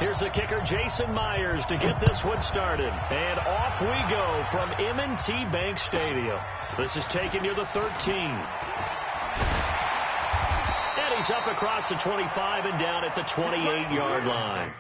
Here's the kicker, Jason Myers, to get this one started. And off we go from M&T Bank Stadium. This is taken near the 13. And he's up across the 25 and down at the 28-yard line.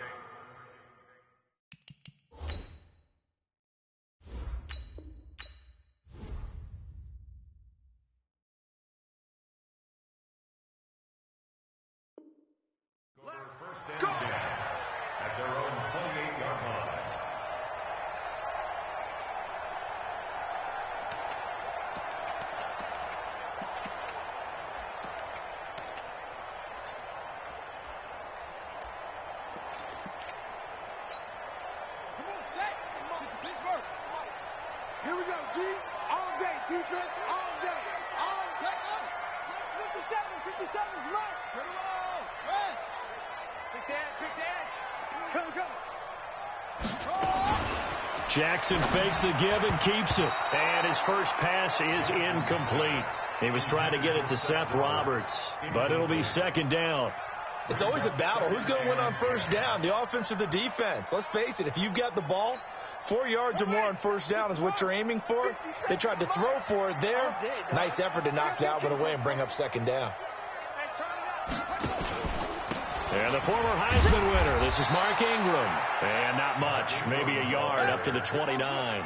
Here we go, D. All day. Defense, all day. All day. 57 is right. Get him all. Right. Pick the edge. Come. Jackson fakes the give and keeps it. And his first pass is incomplete. He was trying to get it to Seth Roberts, but it'll be second down. It's always a battle. Who's going to win on first down, the offense or the defense? Let's face it, if you've got the ball, 4 yards or more on first down is what you're aiming for. They tried to throw for it there. Nice effort to knock that one away and bring up second down. And the former Heisman winner, this is Mark Ingram. And not much, maybe a yard up to the 29.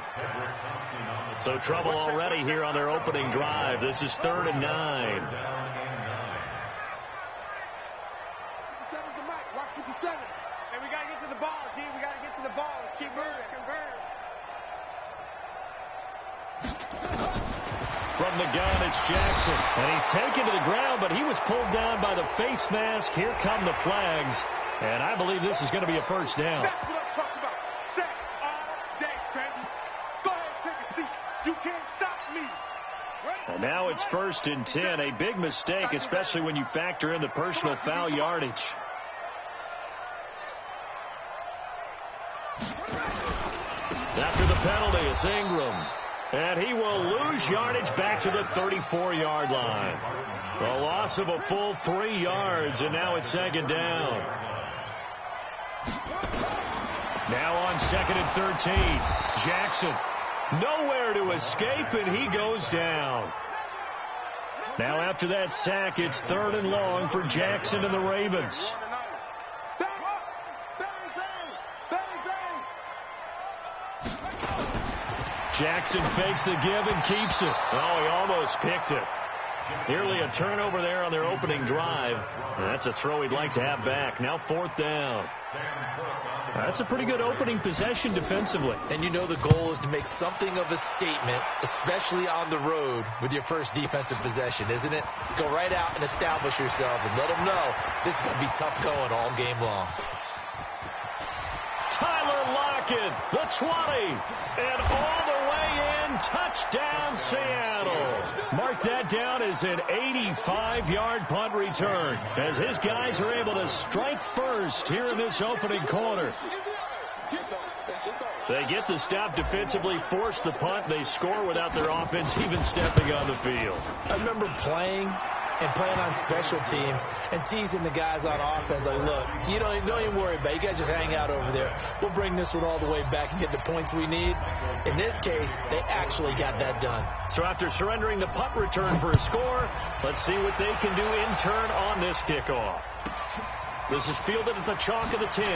So trouble already here on their opening drive. This is 3rd and 9. 57's the mic. Watch 57. Hey, we got to get to the ball, D. We got to get to the ball. Let's keep moving. Convert. From the gun, it's Jackson. And he's taken to the ground, but he was pulled down by the face mask. Here come the flags. And I believe this is going to be a first down. That's what I'm talking about. Sex all day, baby. Go ahead, take a seat. You can't stop me. And now it's 1st and 10. A big mistake, especially when you factor in the personal foul yardage. After the penalty, it's Ingram. And he will lose yardage back to the 34-yard line. A loss of a full 3 yards, and now it's second down. Now on 2nd and 13. Jackson, nowhere to escape, and he goes down. Now after that sack, it's 3rd and long for Jackson and the Ravens. Jackson fakes the give and keeps it. Oh, he almost picked it. Nearly a turnover there on their opening drive. That's a throw he'd like to have back. Now 4th down. That's a pretty good opening possession defensively. And you know the goal is to make something of a statement, especially on the road with your first defensive possession, isn't it? Go right out and establish yourselves and let them know this is going to be tough going all game long. Tyler Lockett, the 20, and all the way in, touchdown Seattle. Mark that down as an 85-yard punt return as his guys are able to strike first here in this opening quarter. They get the stop defensively, force the punt, they score without their offense even stepping on the field. I remember playing on special teams and teasing the guys on offense like, look, you don't even worry about it. You guys just hang out over there. We'll bring this one all the way back and get the points we need. In this case, they actually got that done. So after surrendering the punt return for a score, let's see what they can do in turn on this kickoff. This is fielded at the chalk of the 10.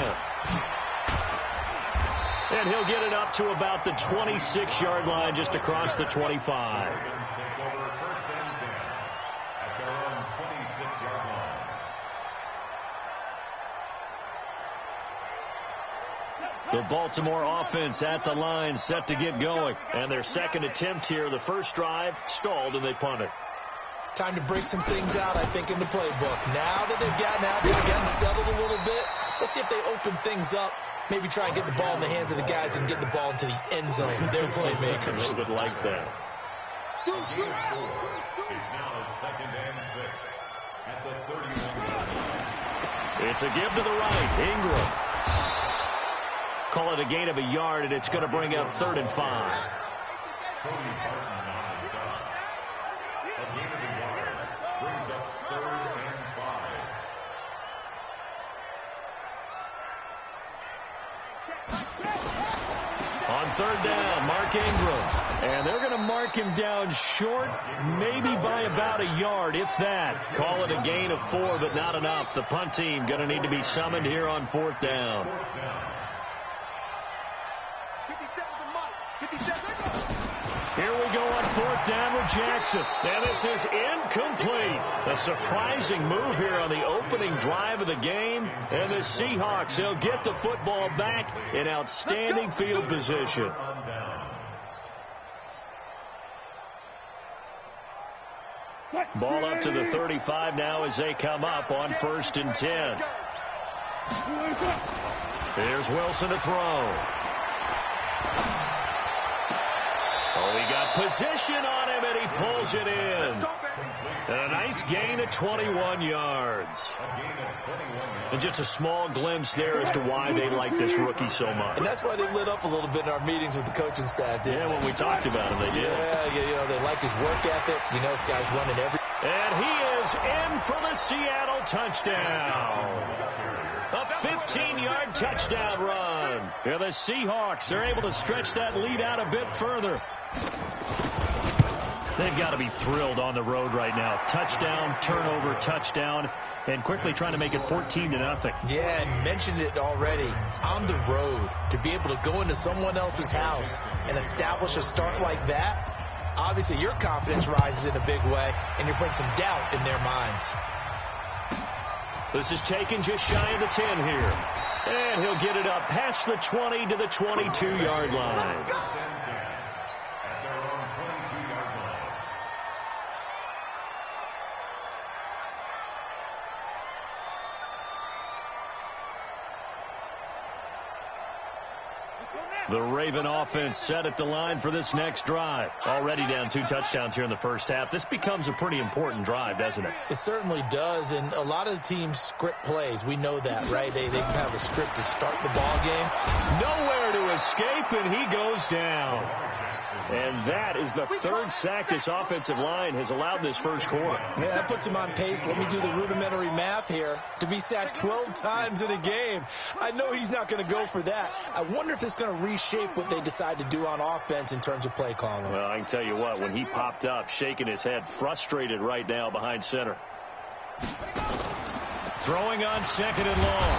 And he'll get it up to about the 26-yard line just across the 25. The Baltimore offense at the line, set to get going. And their second attempt here, the first drive, stalled and they punted. Time to break some things out, I think, in the playbook. Now that they've gotten out there, gotten settled a little bit, let's see if they open things up. Maybe try and get the ball in the hands of the guys and get the ball into the end zone. They're playmakers. They would like that. It's now 2nd and 6 at the 31. It's a give to the right. Ingram. Call it a gain of a yard, and it's going to bring up 3rd and 5. Cody Barton on his dot. A gain of a yard brings up 3rd and 5. On third down, Mark Ingram. And they're going to mark him down short, maybe by about a yard, if that. Call it a gain of 4, but not enough. The punt team going to need to be summoned here on fourth down. Here we go on fourth down with Jackson. And this is incomplete. A surprising move here on the opening drive of the game. And the Seahawks, they'll get the football back in outstanding field position. Ball up to the 35 now as they come up on 1st and 10. Here's Wilson to throw. Oh, he got position on him, and he pulls it in. And a nice gain of 21 yards. And just a small glimpse there as to why they like this rookie so much. And that's why they lit up a little bit in our meetings with the coaching staff. Yeah, when we talked about him, they did. Yeah, you know, they like his work ethic. You know, this guy's running every... And he is in for the Seattle touchdown. A 15-yard touchdown run. Yeah, the Seahawks, they're able to stretch that lead out a bit further. They've got to be thrilled on the road right now. Touchdown, turnover, touchdown, and quickly trying to make it 14-0. Yeah, and mentioned it already. On the road, to be able to go into someone else's house and establish a start like that, obviously your confidence rises in a big way, and you bring some doubt in their minds. This is taken just shy of the 10 here. And he'll get it up past the 20 to the 22-yard line. The Raven offense set at the line for this next drive. Already down 2 touchdowns here in the first half. This becomes a pretty important drive, doesn't it? It certainly does, and a lot of the teams script plays. We know that, right? They have a script to start the ball game. Nowhere to escape, and he goes down. And that is the 3rd sack this offensive line has allowed this first quarter. Yeah, that puts him on pace. Let me do the rudimentary math here. To be sacked 12 times in a game. I know he's not going to go for that. I wonder if it's going to reshape what they decide to do on offense in terms of play calling. Well, I can tell you what, when he popped up, shaking his head, frustrated right now behind center. Throwing on 2nd and long.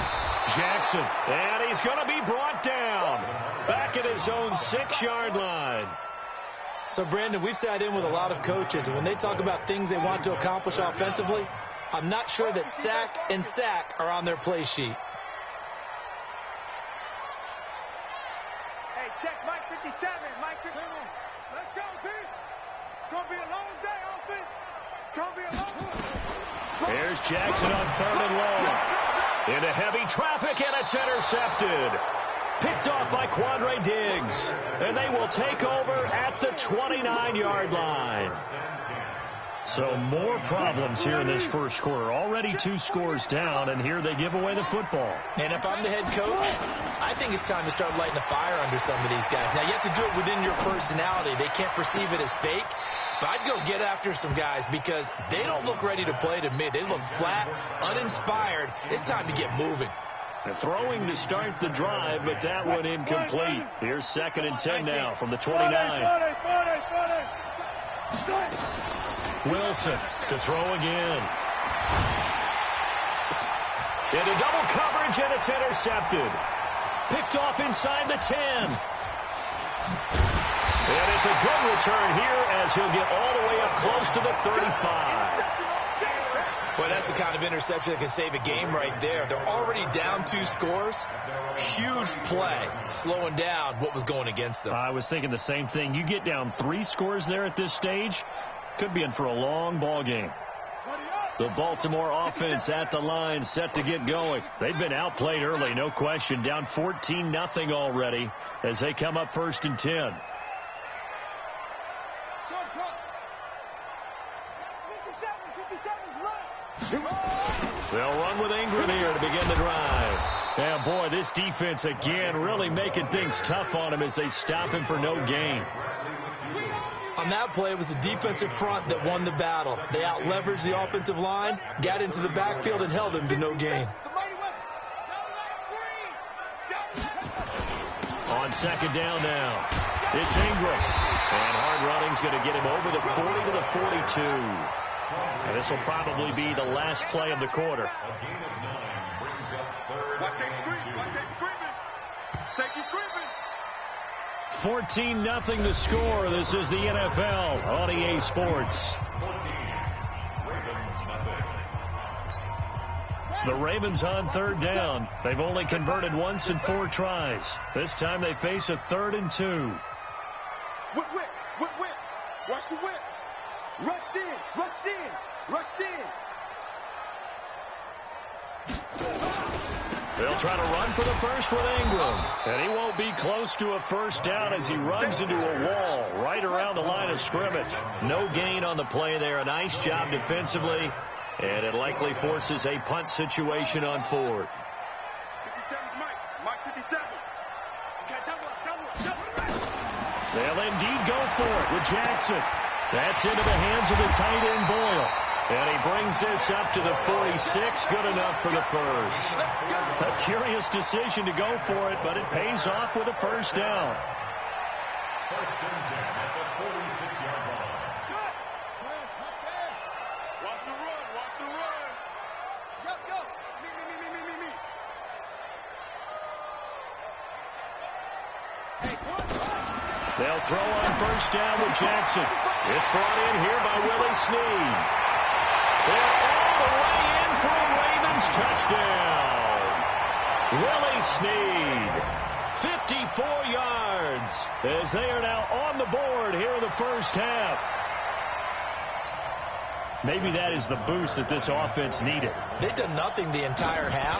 Jackson, and he's going to be brought down. Back at his own 6-yard line. So, Brandon, we've sat in with a lot of coaches, and when they talk about things they want to accomplish offensively, I'm not sure that sack and sack are on their play sheet. Hey, check Mike 57. Mike 57. Let's go, team. It's going to be a long day, offense. It's going to be a long day. Here's Jackson on 3rd and long. Into heavy traffic, and it's intercepted. Picked off by Quandre Diggs. And they will take over at the 29-yard line. So more problems here in this first quarter. Already 2 scores down, and here they give away the football. And if I'm the head coach, I think it's time to start lighting a fire under some of these guys. Now, you have to do it within your personality. They can't perceive it as fake. But I'd go get after some guys because they don't look ready to play to me. They look flat, uninspired. It's time to get moving. The throwing to start the drive, but that one incomplete. Here's 2nd and 10 now from the 29. Wilson to throw again. Into double coverage, and it's intercepted. Picked off inside the 10. And it's a good return here as he'll get all the way up close to the 35. Boy, that's the kind of interception that can save a game right there. They're already down 2 scores. Huge play, slowing down what was going against them. I was thinking the same thing. You get down 3 scores there at this stage, could be in for a long ball game. The Baltimore offense at the line, set to get going. They've been outplayed early, no question. Down 14-0 already as they come up 1st and 10. They'll run with Ingram here to begin the drive. And boy, this defense again really making things tough on him as they stop him for no gain. On that play, it was the defensive front that won the battle. They out-leveraged the offensive line, got into the backfield, and held him to no gain. On second down now, it's Ingram. And hard running's going to get him over the 40 to the 42. And this will probably be the last play of the quarter. A gain of 9 brings up third. Watch safety creeping. Watch safety creeping. Safety creeping. 14-0 the score. This is the NFL on EA Sports. 14. Ravens nothing. The Ravens on third down. They've only converted once in 4 tries. This time they face a 3rd and 2. Whip, whip, whip, whip. Watch the whip. Rush in, rush in, rush in. They'll try to run for the first with Ingram. And he won't be close to a first down as he runs into a wall right around the line of scrimmage. No gain on the play there. A nice job defensively. And it likely forces a punt situation on 4th. 57's Mike. Mike 57. Okay, double up. They'll indeed go for it with Jackson. That's into the hands of the tight end Boyle. And he brings this up to the 46. Good enough for the first. A curious decision to go for it, but it pays off with a first down. First and 10 at the 46-yard line. Watch the run. Watch the run. Go. Me. Hey, come on. They'll throw on first down with Jackson. It's brought in here by Willie Snead. They're all the way in for a Ravens touchdown. Willie Snead, 54 yards, as they are now on the board here in the first half. Maybe that is the boost that this offense needed. They've done nothing the entire half,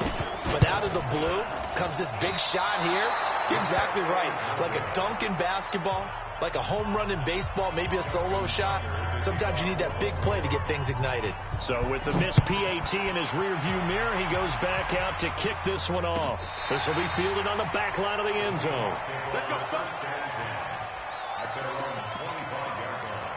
but out of the blue comes this big shot here. You're exactly right. Like a dunk in basketball, like a home run in baseball, maybe a solo shot. Sometimes you need that big play to get things ignited. So with the missed PAT in his rearview mirror, he goes back out to kick this one off. This will be fielded on the back line of the end zone. Let's go, son. At their own 25-yard line.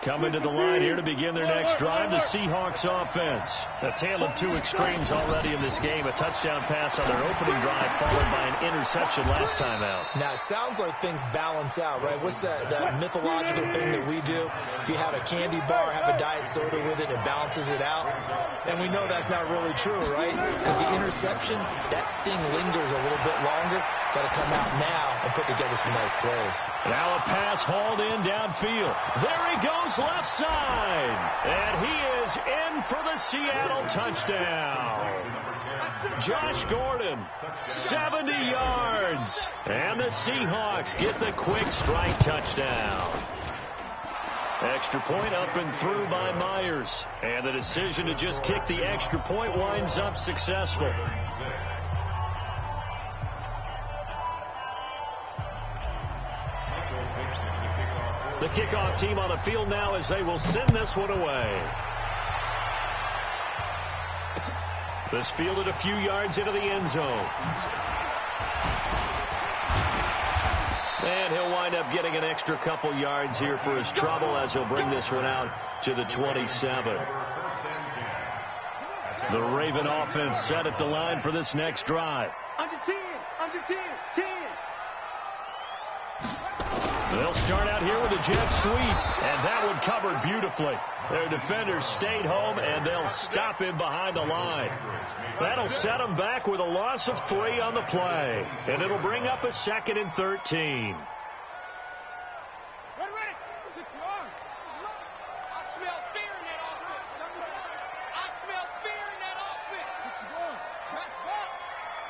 Coming to the line here to begin their next drive, the Seahawks offense. A tale of 2 extremes already in this game. A touchdown pass on their opening drive followed by an interception last time out. Now, it sounds like things balance out, right? What's that mythological thing that we do? If you have a candy bar, have a diet soda with it, it balances it out. And we know that's not really true, right? Because the interception, that sting lingers a little bit longer. Got to come out now and put together some nice plays. Now a pass hauled in downfield. There he goes left side. And he is in for the Seattle touchdown. Josh Gordon, 70 yards. And the Seahawks get the quick strike touchdown. Extra point up and through by Myers. And the decision to just kick the extra point winds up successful. The kickoff team on the field now as they will send this one away. This fielded a few yards into the end zone. And he'll wind up getting an extra couple yards here for his trouble as he'll bring this one out to the 27. The Raven offense set at the line for this next drive. Under 10. 10. They'll start out here with a jet sweep, and that one covered beautifully. Their defenders stayed home, and they'll stop him behind the line. That'll set him back with a loss of 3 on the play, and it'll bring up a 2nd and 13. Ready. Is it long? I smell fear in that offense. I smell fear in that offense. 61. Track back.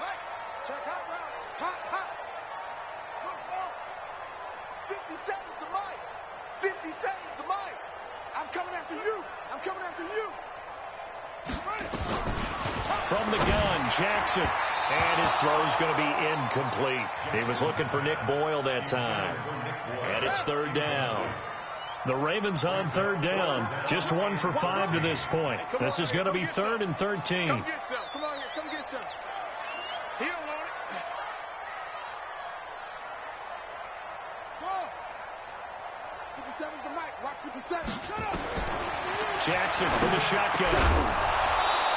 Right. Check hot route. Hot. Looks ball. 50 seconds to Mike. 50 seconds to Mike. I'm coming after you. From the gun, Jackson. And his throw's going to be incomplete. He was looking for Nick Boyle that time. And it's 3rd down. The Ravens on 3rd down. Just 1 for 5 to this point. This is going to be 3rd and 13. Come get some. Come on here. Come get some. He don't want it. Go. 57's the mic. Watch 57. Shut up. Jackson for the shotgun.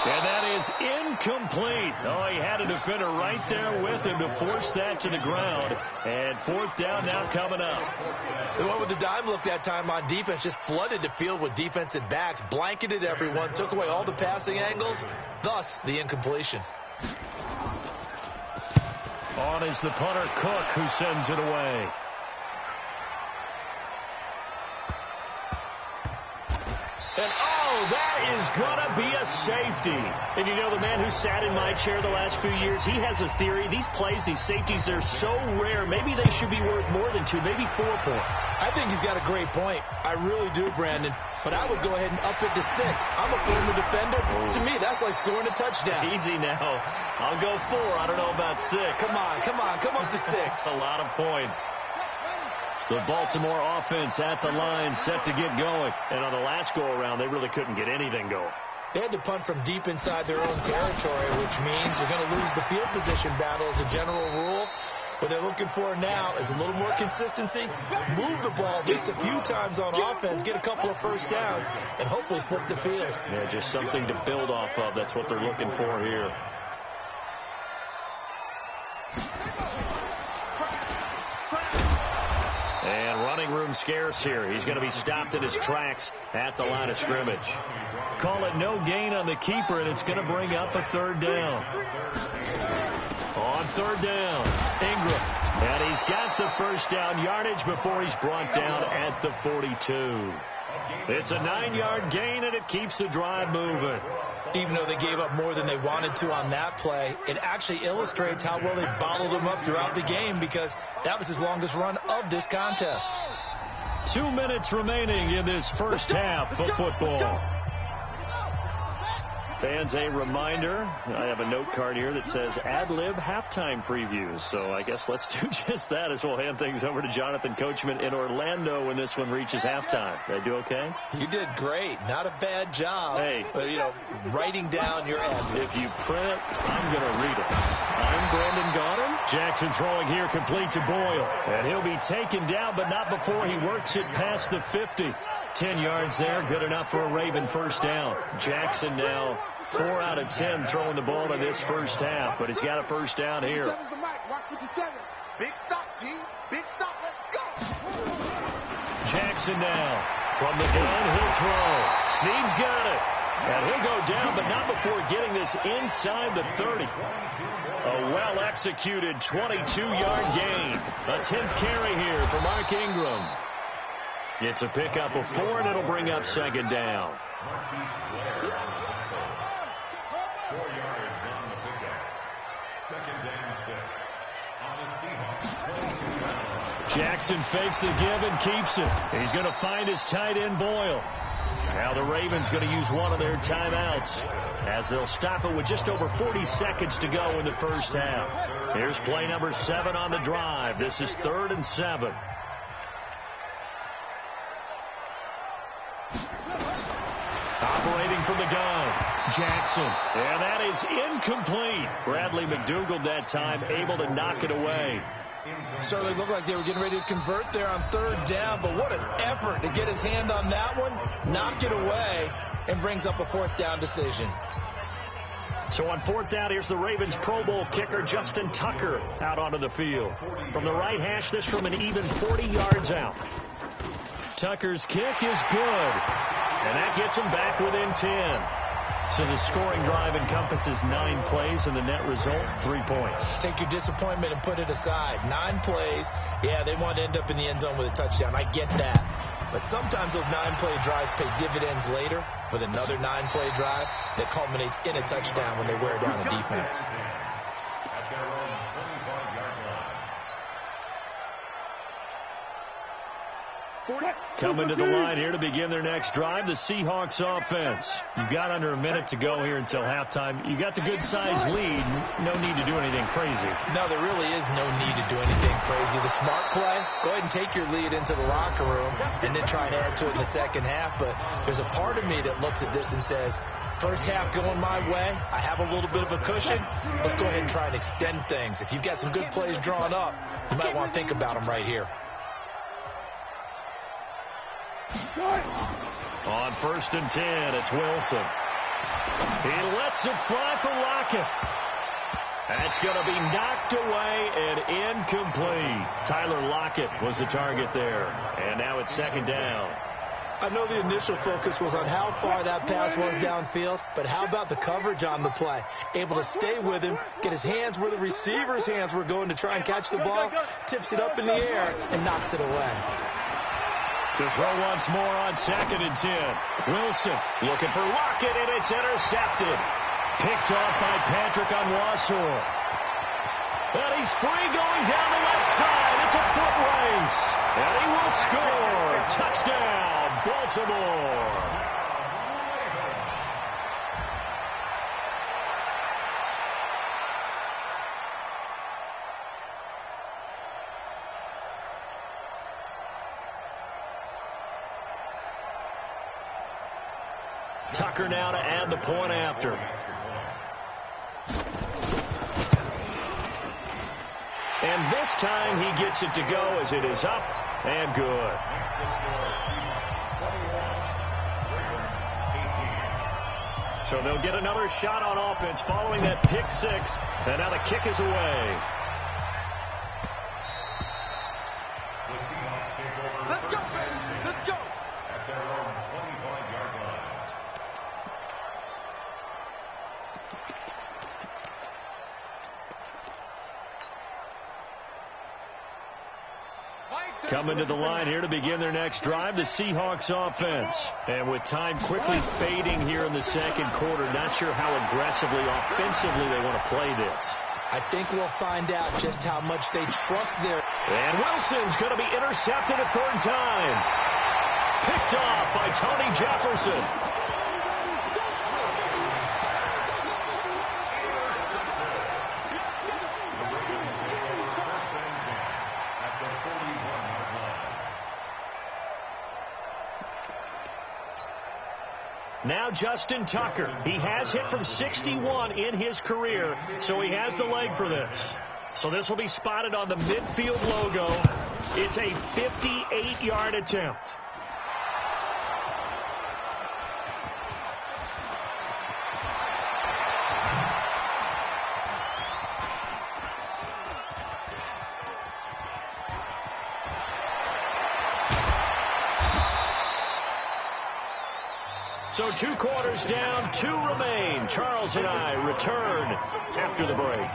And that is incomplete. Oh, he had a defender right there with him to force that to the ground. And fourth down now coming up. The one with the dime look that time on defense just flooded the field with defensive backs, blanketed everyone, took away all the passing angles, thus the incompletion. On is the punter, Cook, who sends it away. And, oh, that is going to be a safety. And you know, the man who sat in my chair the last few years, he has a theory. These plays, these safeties, they're so rare. Maybe they should be worth more than 2, maybe 4 points. I think he's got a great point. I really do, Brandon. But I would go ahead and up it to 6. I'm a former defender. To me, that's like scoring a touchdown. Easy now. I'll go 4. I don't know about 6. Come up to 6. A lot of points. The Baltimore offense at the line, set to get going. And on the last go-around, they really couldn't get anything going. They had to punt from deep inside their own territory, which means they're going to lose the field position battle as a general rule. What they're looking for now is a little more consistency, move the ball at least a few times on offense, get a couple of first downs, and hopefully flip the field. Yeah, just something to build off of. That's what they're looking for here. And running room scarce here. He's going to be stopped in his tracks at the line of scrimmage. Call it no gain on the keeper, and it's going to bring up a third down. On third down, Ingram. And he's got the first down yardage before he's brought down at the 42. It's a 9-yard gain, and it keeps the drive moving. Even though they gave up more than they wanted to on that play, it actually illustrates how well they bottled them up throughout the game, because that was his longest run of this contest. 2 minutes remaining in this first half of football. Fans, a reminder, I have a note card here that says ad-lib halftime previews. So I guess let's do just that as we'll hand things over to Jonathan Coachman in Orlando when this one reaches halftime. Did I do okay? You did great. Not a bad job. Hey. But, writing down your ad. If you print it, I'm going to read it. I'm Brandon Gaudin. Jackson throwing here complete to Boyle. And he'll be taken down, but not before he works it past the 50. 10 yards there, good enough for a Raven first down. Jackson now 4 out of 10 throwing the ball in this first half, but he's got a first down here. Big stop, G. Big stop. Let's go. Jackson now from the gun. He'll throw. Snead's got it. And he'll go down, but not before getting this inside the 30. A well-executed 22-yard gain. A 10th carry here for Mark Ingram. It's a pickup of 4, and it'll bring up second down. 4 yards on the pickup. Second down 6. On the Seahawks. Jackson fakes the give and keeps it. He's going to find his tight end, Boyle. Now the Ravens going to use one of their timeouts as they'll stop it with just over 40 seconds to go in the first half. Here's play number 7 on the drive. This is 3rd and 7. Operating from the gun, Jackson. And that is incomplete. Bradley McDougald that time able to knock it away. Certainly looked like they were getting ready to convert there on 3rd down, but what an effort to get his hand on that one, knock it away, and brings up a 4th down decision. So on 4th down, here's the Ravens Pro Bowl kicker, Justin Tucker, out onto the field. From the right hash, this from an even 40 yards out. Tucker's kick is good. And that gets him back within 10. So the scoring drive encompasses 9 plays, and the net result, 3 points. Take your disappointment and put it aside. 9 plays. Yeah, they want to end up in the end zone with a touchdown. I get that. But sometimes those 9-play drives pay dividends later with another 9-play drive that culminates in a touchdown when they wear down a defense. At their own 25-yard line. Coming to the line here to begin their next drive, the Seahawks offense. You've got under a minute to go here until halftime. You got the good-sized lead. No need to do anything crazy. No, there really is no need to do anything crazy. The smart play, go ahead and take your lead into the locker room and then try and add to it in the second half. But there's a part of me that looks at this and says, first half going my way, I have a little bit of a cushion. Let's go ahead and try and extend things. If you've got some good plays drawn up, you might want to think about them right here. On 1st and 10, it's Wilson. He lets it fly for Lockett. That's going to be knocked away and incomplete. Tyler Lockett was the target there. And now it's second down. I know the initial focus was on how far that pass was downfield, but how about the coverage on the play? Able to stay with him, get his hands where the receiver's hands were going to try and catch the ball, tips it up in the air, and knocks it away. To throw once more on 2nd and 10. Wilson looking for Lockett, and it's intercepted. Picked off by Patrick on Wassor. And he's free going down the left side. It's a foot race. And he will score. Touchdown, Baltimore. Tucker now to add the point after. And this time he gets it to go as it is up and good. So they'll get another shot on offense following that pick six. And now the kick is away. Let's go, baby. Let's go. At their own 25-yard line. Coming to the line here to begin their next drive, the Seahawks offense. And with time quickly fading here in the second quarter, not sure how aggressively, offensively they want to play this. I think we'll find out just how much they trust their... And Wilson's going to be intercepted a third time. Picked off by Tony Jefferson. Now Justin Tucker. He has hit from 61 in his career, so he has the leg for this. So this will be spotted on the midfield logo. It's a 58-yard attempt. So 2 quarters down, 2 remain. Charles and I return after the break.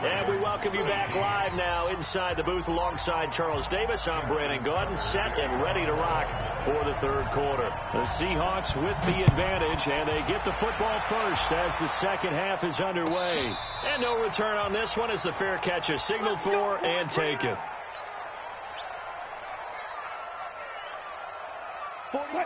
And we welcome you back live now inside the booth alongside Charles Davis. I'm Brandon Gaudin, set and ready to rock for the third quarter. The Seahawks with the advantage, and they get the football first as the second half is underway. And no return on this one as the fair catch is signaled for and taken.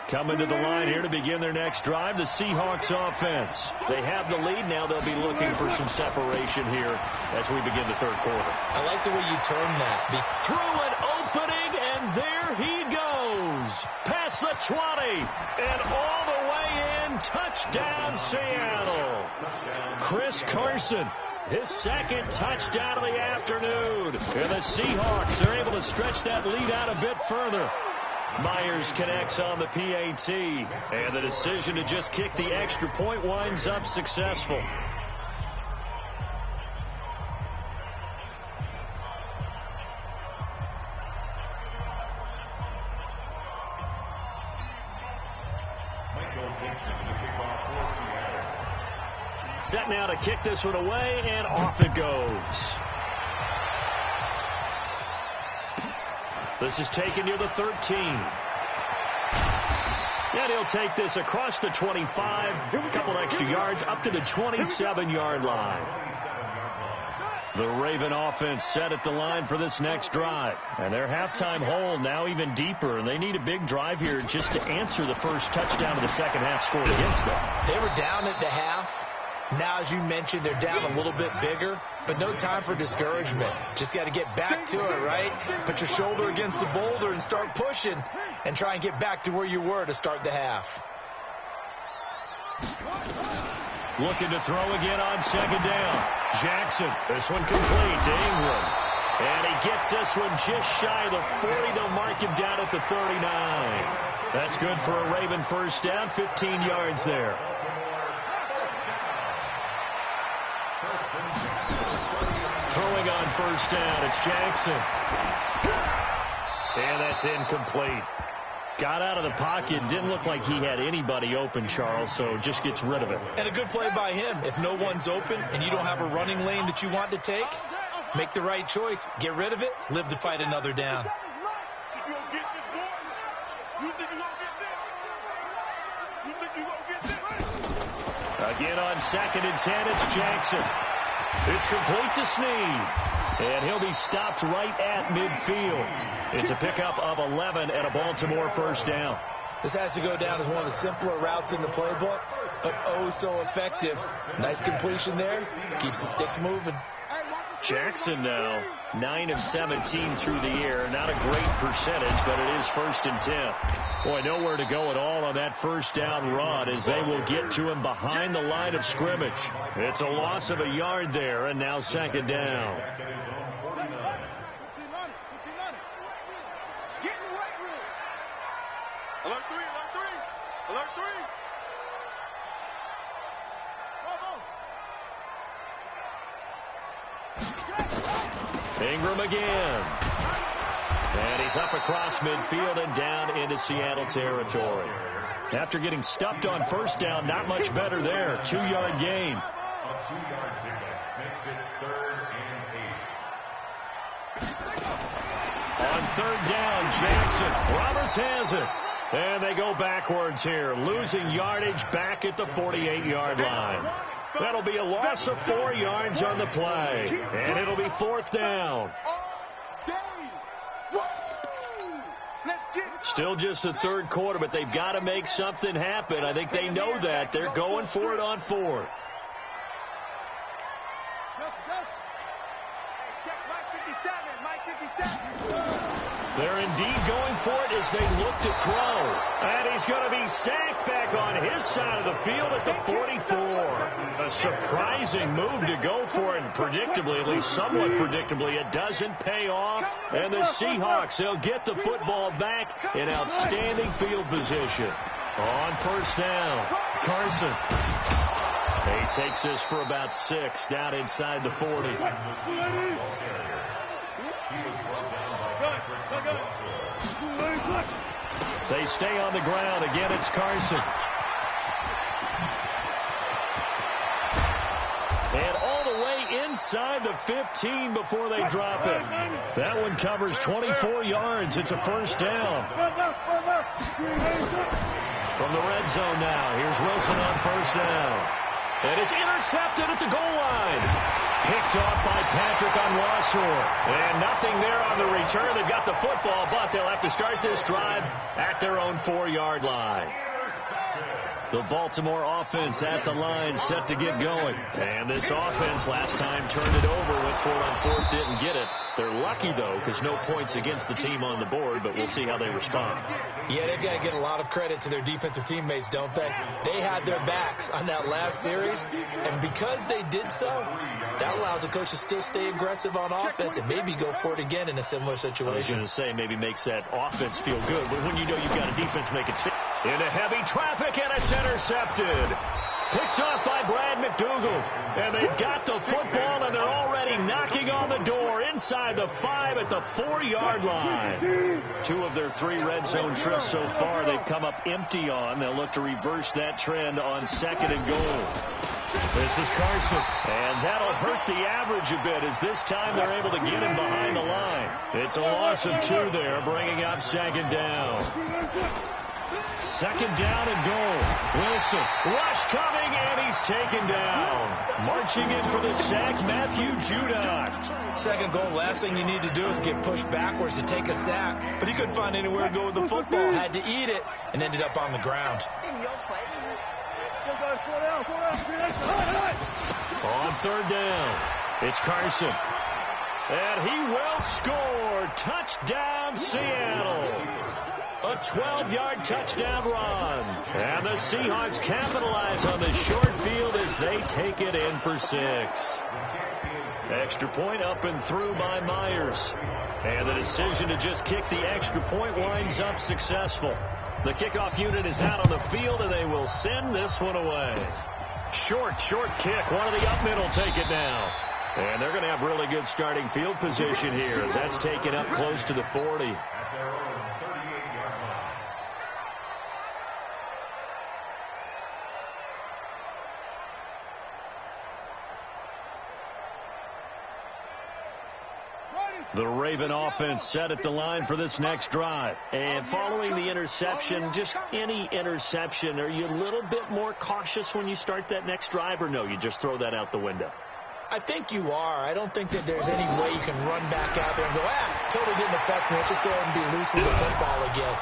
Coming to the line here to begin their next drive, the Seahawks offense. They have the lead. Now they'll be looking for some separation here as we begin the third quarter. I like the way you term that. Through an opening, and there he goes. Past the 20, and all the way in. Touchdown, Seattle. Chris Carson, his second touchdown of the afternoon. And the Seahawks are able to stretch that lead out a bit further. Myers connects on the PAT, and the decision to just kick the extra point winds up successful. Set now to kick this one away, and off it goes. This is taken near the 13. And he'll take this across the 25, a couple extra yards, up to the 27-yard line. The Raven offense set at the line for this next drive. And their halftime hole now even deeper, and they need a big drive here just to answer the first touchdown of the second half scored against them. They were down at the half. Now, as you mentioned, they're down a little bit bigger, but no time for discouragement. Just got to get back to it, right? Put your shoulder against the boulder and start pushing and try and get back to where you were to start the half. Looking to throw again on second down. Jackson, this one complete to Ingram. And he gets this one just shy of the 40. They'll mark him down at the 39. That's good for a Raven first down, 15 yards there. Throwing on first down, it's Jackson. And that's incomplete. Got out of the pocket. Didn't look like he had anybody open, Charles, so just gets rid of it. And a good play by him. If no one's open and you don't have a running lane that you want to take, make the right choice. Get rid of it. Live to fight another down. Again on 2nd and 10, it's Jackson. It's complete to Snead. And he'll be stopped right at midfield. It's a pickup of 11 and a Baltimore first down. This has to go down as one of the simpler routes in the playbook, but oh so effective. Nice completion there. Keeps the sticks moving. Jackson now 9 of 17 through the air. Not a great percentage, but it is 1st and 10. Boy, nowhere to go at all on that first down run as they will get to him behind the line of scrimmage. It's a loss of a yard there, and now 2nd down. Alert 3, alert 3, alert 3. Ingram again. And he's up across midfield and down into Seattle territory. After getting stuffed on first down, not much better there. 2-yard gain. A 2-yard pickup makes it 3rd and 8. On 3rd down, Jackson. Roberts has it. And they go backwards here, losing yardage back at the 48-yard line. That'll be a loss of 4 yards on the play. And it'll be 4th down. Still just the 3rd quarter, but they've got to make something happen. I think they know that. They're going for it on 4th. Check Mike 57, Mike 57. They're indeed going for it as they look to throw. And he's going to be sacked back on his side of the field at the 44. A surprising move to go for it. Predictably, at least somewhat predictably, it doesn't pay off. And the Seahawks, they'll get the football back in outstanding field position. On first down, Carson. He takes this for about 6 down inside the 40. They stay on the ground. Again, it's Carson. And all the way inside the 15 before they drop it. That one covers 24 yards. It's a first down. From the red zone now, here's Wilson on first down. And it's intercepted at the goal line. Picked off by Patrick Onwuasor. And nothing there on the return. They've got the football, but they'll have to start this drive at their own 4-yard line. The Baltimore offense at the line, set to get going. And this offense last time turned it over, went for it on 4th, didn't get it. They're lucky, though, because no points against the team on the board, but we'll see how they respond. Yeah, they've got to get a lot of credit to their defensive teammates, don't they? They had their backs on that last series, and because they did so, that allows the coach to still stay aggressive on offense and maybe go for it again in a similar situation. I was going to say, maybe makes that offense feel good, but when you know you've got a defense making it into heavy traffic, and it's intercepted. Picked off by Brad McDougal. And they've got the football, and they're already knocking on the door inside the 5 at the 4-yard line. 2 of their 3 red zone trips so far they've come up empty on. They'll look to reverse that trend on 2nd and goal. This is Carson, and that'll hurt the average a bit as this time they're able to get him behind the line. It's a loss of 2 there, bringing up 2nd down. 2nd down and goal. Wilson, rush coming, and he's taken down. Marching in for the sack, Matthew Judon. 2nd goal, last thing you need to do is get pushed backwards to take a sack. But he couldn't find anywhere to go with the football, had to eat it, and ended up on the ground. In your face. On 3rd down, it's Carson. And he will score. Touchdown, Seattle. A 12-yard touchdown run. And the Seahawks capitalize on the short field as they take it in for 6. Extra point up and through by Myers. And the decision to just kick the extra point winds up successful. The kickoff unit is out on the field, and they will send this one away. Short kick. One of the up middle take it now. And they're going to have really good starting field position here as that's taken up close to the 40. At their own 38-yard line. The Raven offense set at the line for this next drive. And following the interception, just any interception, are you a little bit more cautious when you start that next drive, or no, you just throw that out the window? I think you are. I don't think that there's any way you can run back out there and go, totally didn't affect me. Let's just go ahead and be loose with the football again.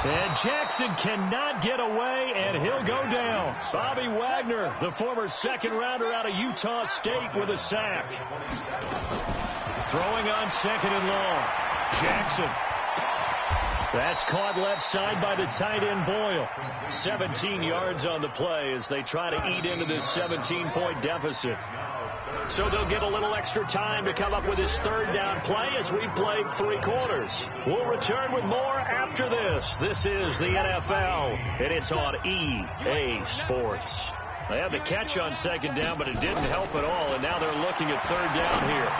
And Jackson cannot get away, and he'll go down. Bobby Wagner, the former second-rounder out of Utah State, with a sack. Throwing on second and long. Jackson. That's caught left side by the tight end Boyle. 17 yards on the play as they try to eat into this 17-point deficit. So they'll get a little extra time to come up with his third down play as we play 3 quarters. We'll return with more after this. This is the NFL, and it's on EA Sports. They had the catch on second down, but it didn't help at all, and now they're looking at third down here.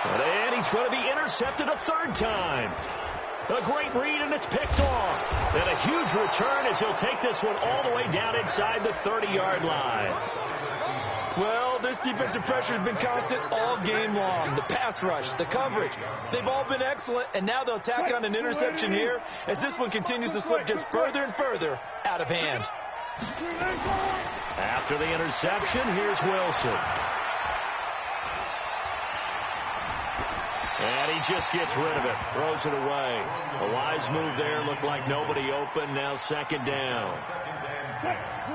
And he's going to be intercepted a third time. A great read, and it's picked off. And a huge return as he'll take this one all the way down inside the 30-yard line. Well, this defensive pressure has been constant all game long. The pass rush, the coverage, they've all been excellent, and now they'll tack on an interception here as this one continues to slip just further and further out of hand. After the interception, here's Wilson. And he just gets rid of it, throws it away. A wise move there, looked like nobody open, now second down.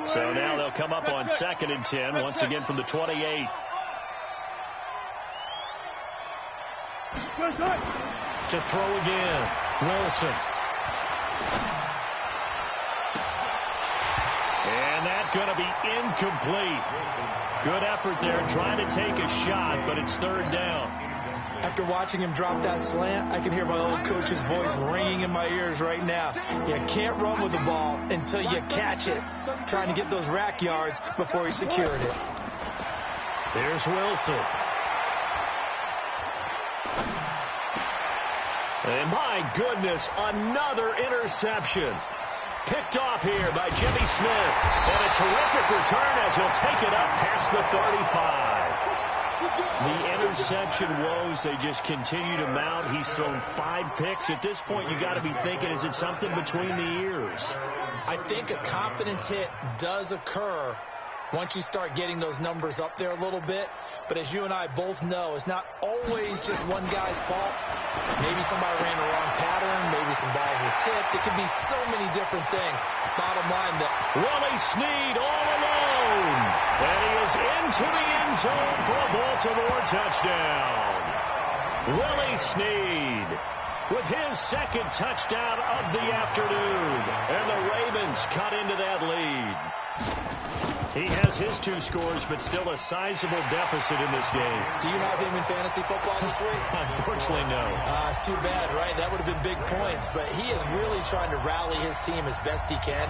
So now they'll come up on 2nd and 10, once again from the 28. To throw again, Wilson. And that's going to be incomplete. Good effort there, trying to take a shot, but it's third down. After watching him drop that slant, I can hear my old coach's voice ringing in my ears right now. You can't run with the ball until you catch it. Trying to get those rack yards before he secured it. There's Wilson. And my goodness, another interception. Picked off here by Jimmy Smith. And a terrific return as he'll take it up past the 35. The interception woes, they just continue to mount. He's thrown 5 picks. At this point, you got to be thinking, is it something between the ears? I think a confidence hit does occur once you start getting those numbers up there a little bit. But as you and I both know, it's not always just one guy's fault. Maybe somebody ran the wrong pattern. Maybe some balls were tipped. It could be so many different things. Bottom line, that Willie Snead all alone. And he is into the end zone for a Baltimore touchdown. Willie Snead with his 2nd touchdown of the afternoon. And the Ravens cut into that lead. He has his 2 scores, but still a sizable deficit in this game. Do you have him in fantasy football this week? Unfortunately, no. It's too bad, right? That would have been big points. But he is really trying to rally his team as best he can.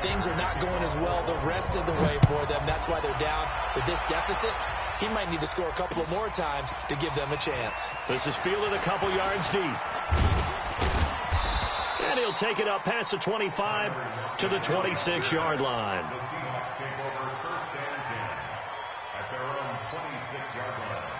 Things are not going as well the rest of the way for them. That's why they're down with this deficit. He might need to score a couple of more times to give them a chance. This is fielded a couple yards deep. And he'll take it up past the 25 to the 26-yard line. The Seahawks take over 1st and 10 at their own 26-yard line.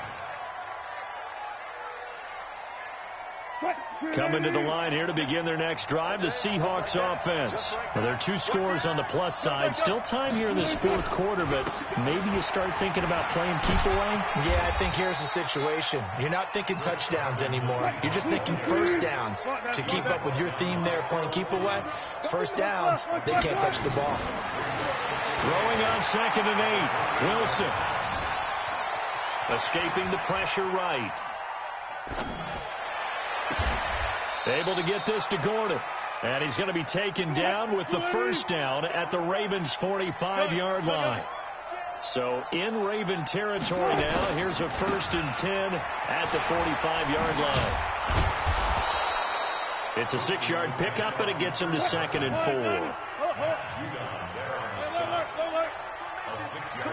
Coming to the line here to begin their next drive, the Seahawks offense. Well, there are 2 scores on the plus side. Still time here in this 4th quarter, but maybe you start thinking about playing keep away? Yeah, I think here's the situation. You're not thinking touchdowns anymore. You're just thinking first downs. To keep up with your theme there, playing keep away, first downs, they can't touch the ball. Throwing on 2nd and 8. Wilson. Escaping the pressure right. Able to get this to Gordon. And he's going to be taken down with the first down at the Ravens' 45-yard line. So in Raven territory now. Here's a 1st and 10 at the 45-yard line. It's a 6-yard pickup, and it gets him to 2nd and 4.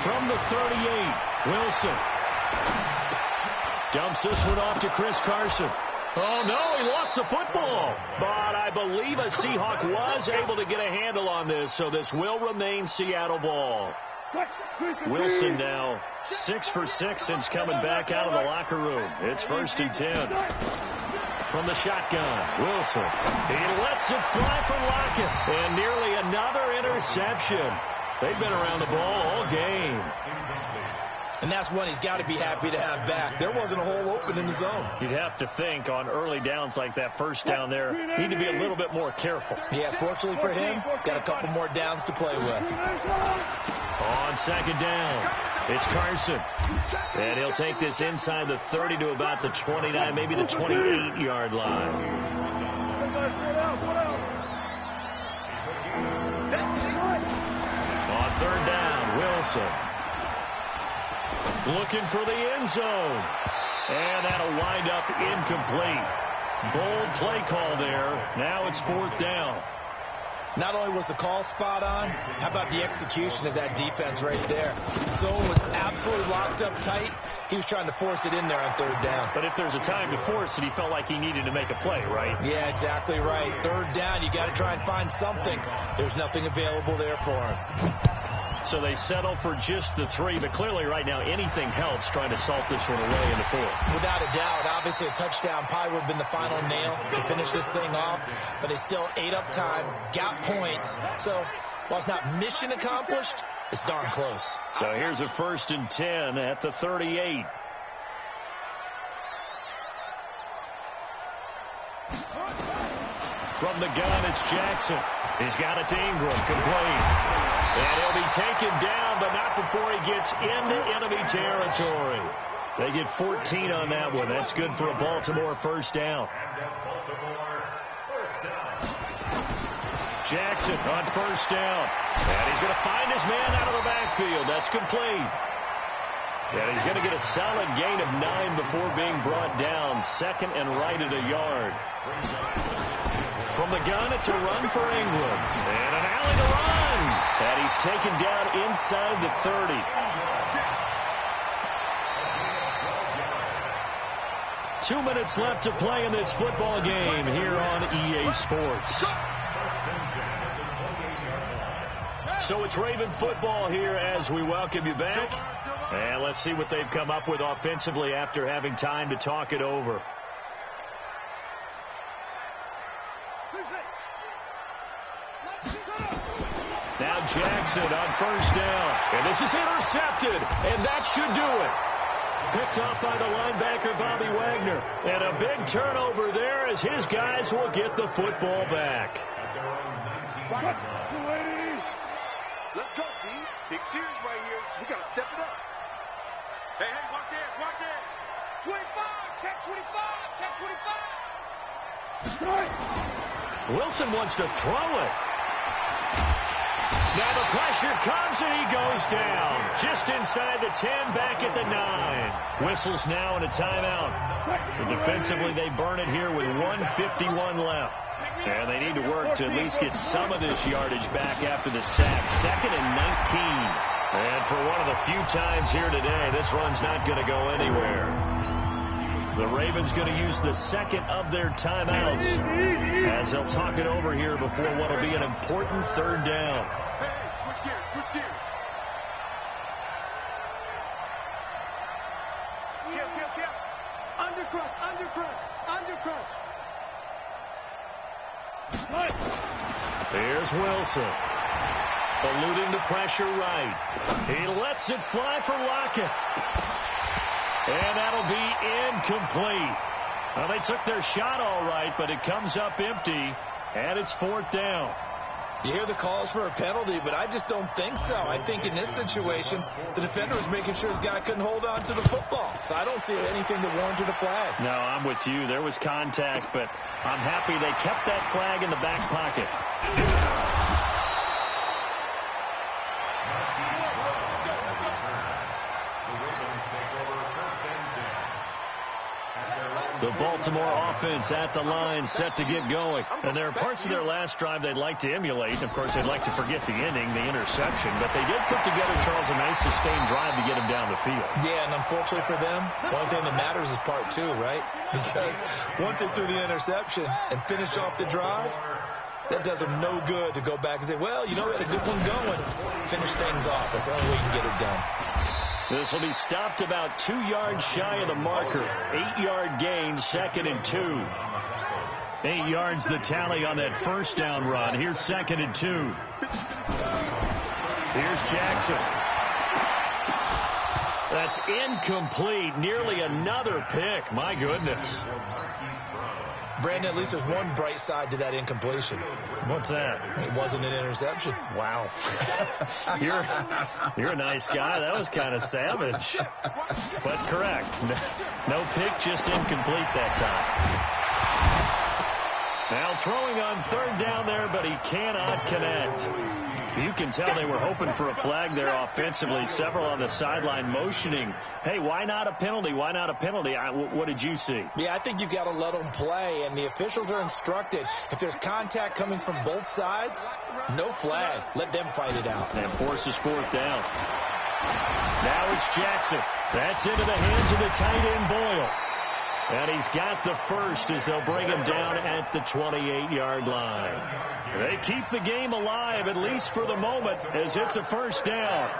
From the 38, Wilson. Dumps this one off to Chris Carson. Oh, no, he lost the football. But I believe a Seahawk was able to get a handle on this, so this will remain Seattle ball. Wilson now 6 for 6 since coming back out of the locker room. It's 1st and 10. From the shotgun, Wilson. He lets it fly for Lockett. And nearly another interception. They've been around the ball all game. And that's one he's got to be happy to have back. There wasn't a hole open in the zone. You'd have to think on early downs like that, first down there, need to be a little bit more careful. Yeah, fortunately for him, got a couple more downs to play with. On 2nd down, it's Carson. And he'll take this inside the 30 to about the 29, maybe the 28-yard line. On 3rd down, Wilson. Looking for the end zone. And that'll wind up incomplete. Bold play call there. Now it's 4th down. Not only was the call spot on, how about the execution of that defense right there? Zone was absolutely locked up tight. He was trying to force it in there on 3rd down. But if there's a time to force it, he felt like he needed to make a play, right? Yeah, exactly right. 3rd down, you got to try and find something. There's nothing available there for him. So they settle for just the 3, but clearly right now anything helps trying to salt this one away in the 4th. Without a doubt, obviously a touchdown probably would have been the final nail to finish this thing off, but they still ate up time, got points. So while it's not mission accomplished, it's darn close. So here's a 1st and 10 at the 38. From the gun, it's Jackson. He's got it to Ingram, complete. And he'll be taken down, but not before he gets into enemy territory. They get 14 on that one. That's good for a Baltimore 1st down. Jackson on 1st down. And he's going to find his man out of the backfield. That's complete. And he's going to get a solid gain of 9 before being brought down. 2nd and right at a yard. From the gun, it's a run for Ingram. And an alley to run. And he's taken down inside the 30. Two minutes left to play in this football game here on EA Sports. So it's Raven football here as we welcome you back. And let's see what they've come up with offensively after having time to talk it over. Now Jackson on 1st down. And this is intercepted. And that should do it. Picked off by the linebacker, Bobby Wagner. And a big turnover there as his guys will get the football back. Let's go, D. Big series right here. We got to step it up. Hey, watch it, watch it. 25, check 25, check 25. Wilson wants to throw it. Now the pressure comes and he goes down. Just inside the 10, back at the 9. Whistles now in a timeout. So defensively they burn it here with 1:51 left. And they need to work to at least get some of this yardage back after the sack. 2nd and 19. And for one of the few times here today, this run's not going to go anywhere. The Ravens going to use the 2nd of their timeouts as they'll talk it over here before what will be an important 3rd down. Hey, switch gears, switch gears. Kill. Undercrunch, undercrunch, undercrunch. Here's Wilson. Eluding the pressure right. He lets it fly for Lockett. And that'll be incomplete. Well, they took their shot all right, but it comes up empty, and it's 4th down. You hear the calls for a penalty, but I just don't think so. I think in this situation, the defender was making sure his guy couldn't hold on to the football. So I don't see anything that warranted a flag. No, I'm with you. There was contact, but I'm happy they kept that flag in the back pocket. The Baltimore offense at the line, set to get going. And there are parts of their last drive they'd like to emulate. Of course, they'd like to forget the ending, the interception. But they did put together, Charles, a nice sustained drive to get him down the field. Yeah, and unfortunately for them, the only thing that matters is part two, right? Because once they threw the interception and finished off the drive, that does them no good to go back and say, well, you know, we had a good one going. Finish things off. That's the only way you can get it done. This will be stopped about 2 yards shy of the marker. 8-yard gain, 2nd and 2. 8 yards the tally on that first down run. Here's 2nd and 2. Here's Jackson. That's incomplete. Nearly another pick. My goodness. Brandon, at least there's one bright side to that incompletion. What's that? It wasn't an interception. Wow. You're a nice guy. That was kind of savage. But correct. No pick, just incomplete that time. Now throwing on 3rd down there, but he cannot connect. You can tell they were hoping for a flag there offensively. Several on the sideline motioning, hey, why not a penalty? Why not a penalty? What did you see? Yeah, I think you've got to let them play, and the officials are instructed. If there's contact coming from both sides, no flag. Let them fight it out. And forces 4th down. Now it's Jackson. That's into the hands of the tight end Boyle. And he's got the first as they'll bring him down at the 28-yard line. They keep the game alive, at least for the moment, as it's a 1st down.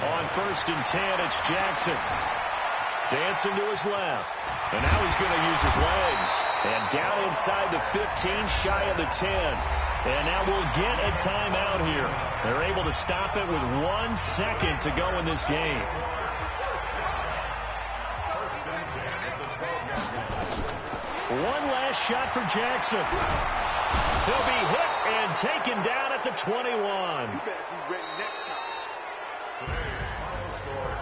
On 1st and 10, it's Jackson. Dancing to his left. And now he's going to use his legs. And down inside the 15, shy of the 10. And now we'll get a timeout here. They're able to stop it with 1 second to go in this game. One last shot for Jackson. He'll be hit and taken down at the 21.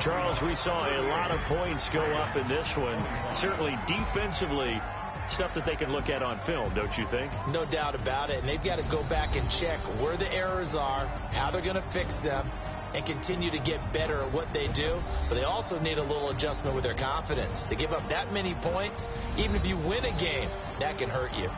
Charles, we saw a lot of points go up in this one. Certainly defensively, stuff that they can look at on film, don't you think? No doubt about it. And they've got to go back and check where the errors are, how they're going to fix them, and continue to get better at what they do. But they also need a little adjustment with their confidence. To give up that many points, even if you win a game, that can hurt you.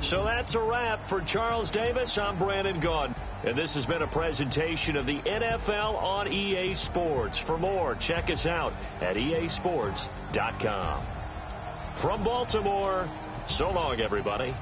So that's a wrap for Charles Davis. I'm Brandon Gaudin. And this has been a presentation of the NFL on EA Sports. For more, check us out at easports.com. From Baltimore, so long, everybody.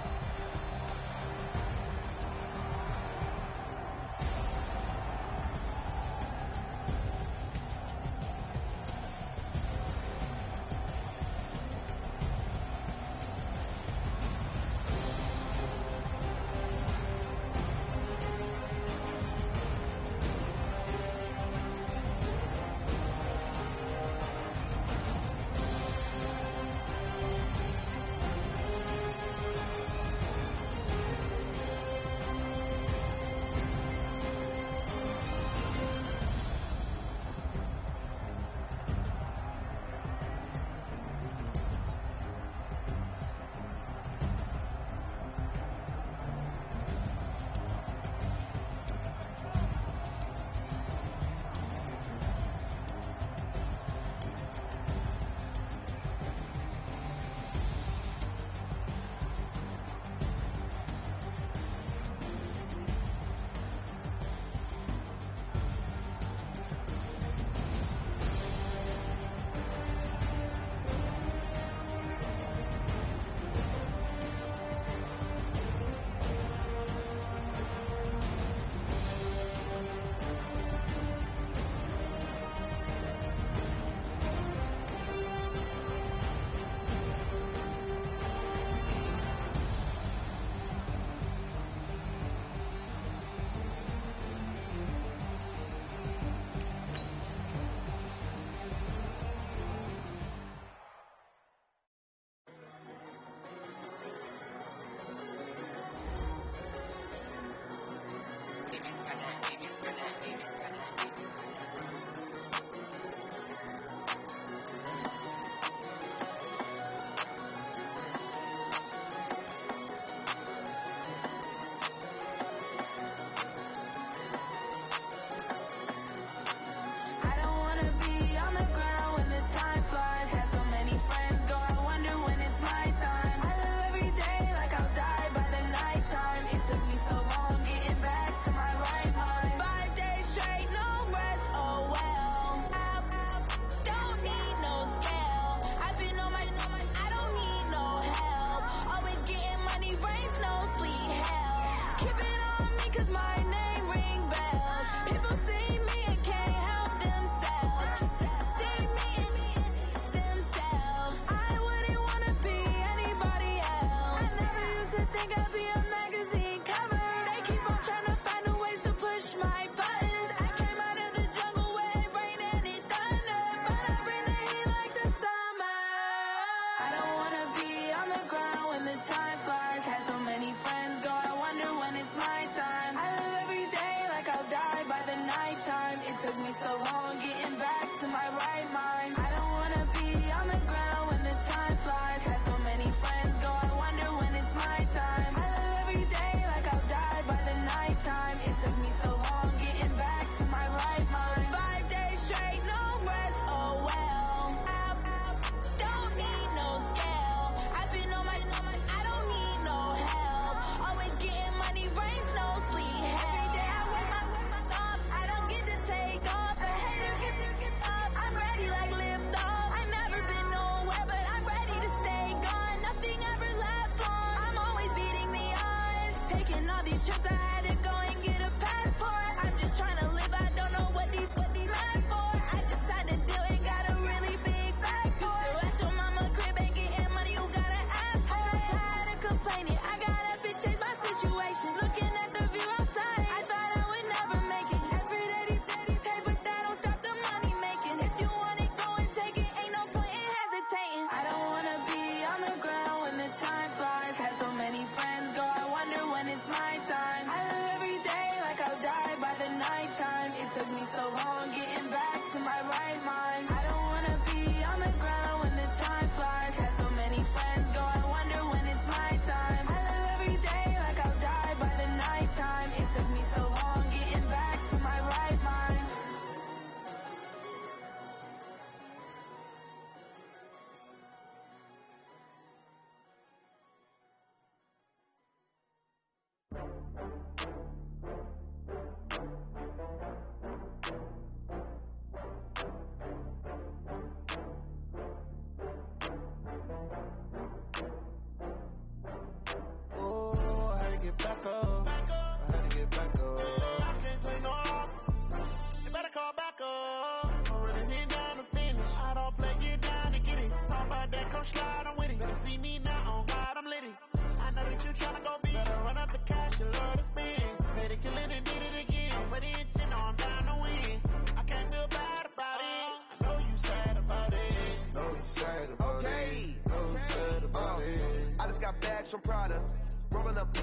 some Prada, rolling up.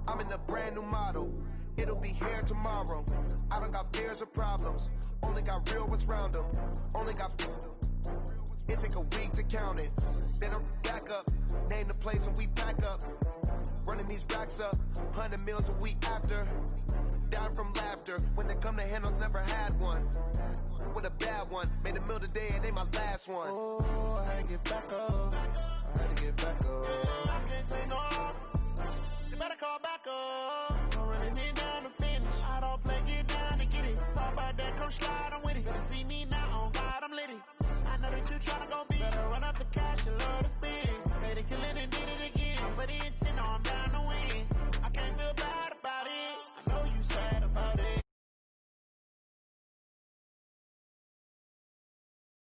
I'm in a brand new model. It'll be here tomorrow. I don't got fears or problems. Only got real ones round them. Only got. It take a week to count it. Then I'm back up. Name the place and we pack up. Running these racks up. 100 meals a week after. Down from laughter. When they come to handles, never had one. With a bad one. Made a meal today and they my last one. Oh, I had to get back up. I had to get back up.